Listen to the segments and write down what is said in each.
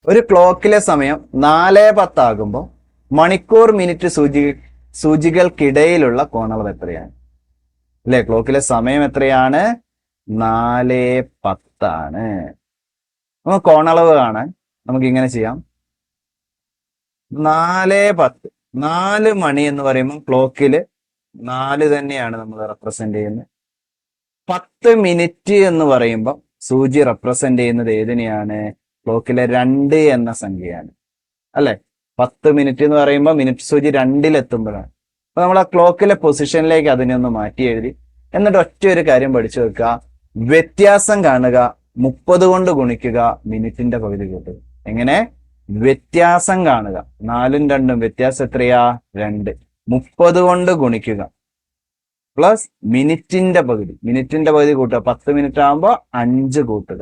ഒരു ക്ലോക്കിലെ സമയം 4:10 ആകുമ്പോൾ മണിക്കൂർ മിനിറ്റ് സൂചികൾക്കിടയിലുള്ള കോണളവ് എത്രയാണ്? അല്ലെ, ക്ലോക്കിലെ സമയം എത്രയാണ്? 4:10 ആണ്. നമുക്ക് കോണളവ് കാണാൻ നമുക്ക് ഇങ്ങനെ ചെയ്യാം. 4:10, 4 മണി എന്ന് പറയുമ്പോൾ ക്ലോക്കില് 4 തന്നെയാണ് നമ്മൾ റെപ്രസെന്റ് ചെയ്യുന്നത്. 10 മിനിറ്റ് എന്ന് പറയുമ്പോൾ സൂചി റെപ്രസെന്റ് ചെയ്യുന്നത് ഏതിനെയാണ്? ക്ലോക്കിലെ 2 എന്ന സംഖ്യയാണ്. അല്ലെ, 10 മിനിറ്റ് എന്ന് പറയുമ്പോൾ മിനിറ്റ് സൂചി 2-ലെത്തുമ്പോഴാണ്. അപ്പൊ നമ്മൾ ആ ക്ലോക്കിലെ പൊസിഷനിലേക്ക് അതിനെ ഒന്ന് മാറ്റി എഴുതി. എന്നിട്ട് ഒറ്റ ഒരു കാര്യം പഠിച്ചു വെക്കുക, വ്യത്യാസം കാണുക, 30 കൊണ്ട് ഗുണിക്കുക, മിനിറ്റിന്റെ പകുതി കൂട്ടുക. എങ്ങനെ? വ്യത്യാസം കാണുക, 4ഉം 2ഉം വ്യത്യാസം എത്രയാ? 2. 30 കൊണ്ട് ഗുണിക്കുക പ്ലസ് മിനിറ്റിന്റെ പകുതി കൂട്ടുക. 10 മിനിറ്റ് ആകുമ്പോൾ 5 കൂട്ടുക.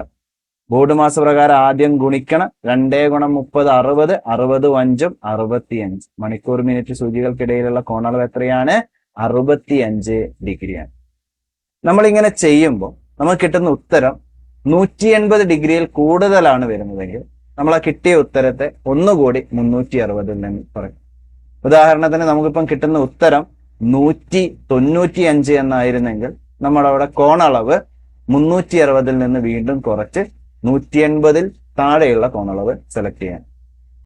ബോർഡ് മാസ പ്രകാരം ആദ്യം ഗുണിക്കണം. 2 × 30 60, 60 5 65. മണിക്കൂർ മിനിറ്റ് സൂചികൾക്കിടയിലുള്ള കോണളവ് എത്രയാണ്? 65 ഡിഗ്രിയാണ്. നമ്മളിങ്ങനെ ചെയ്യുമ്പോൾ നമുക്ക് കിട്ടുന്ന ഉത്തരം 180 ഡിഗ്രിയിൽ കൂടുതലാണ് വരുന്നതെങ്കിൽ നമ്മൾ ആ കിട്ടിയ ഉത്തരത്തെ ഒന്നുകൂടി 360 നിന്ന് പറയും. ഉദാഹരണത്തിന് നമുക്കിപ്പം കിട്ടുന്ന ഉത്തരം 195 എന്നായിരുന്നെങ്കിൽ നമ്മുടെ അവിടെ കോണളവ് 360 നിന്ന് വീണ്ടും കുറച്ച് 180 താഴെയുള്ള കോണളവ് സെലക്ട് ചെയ്യാൻ.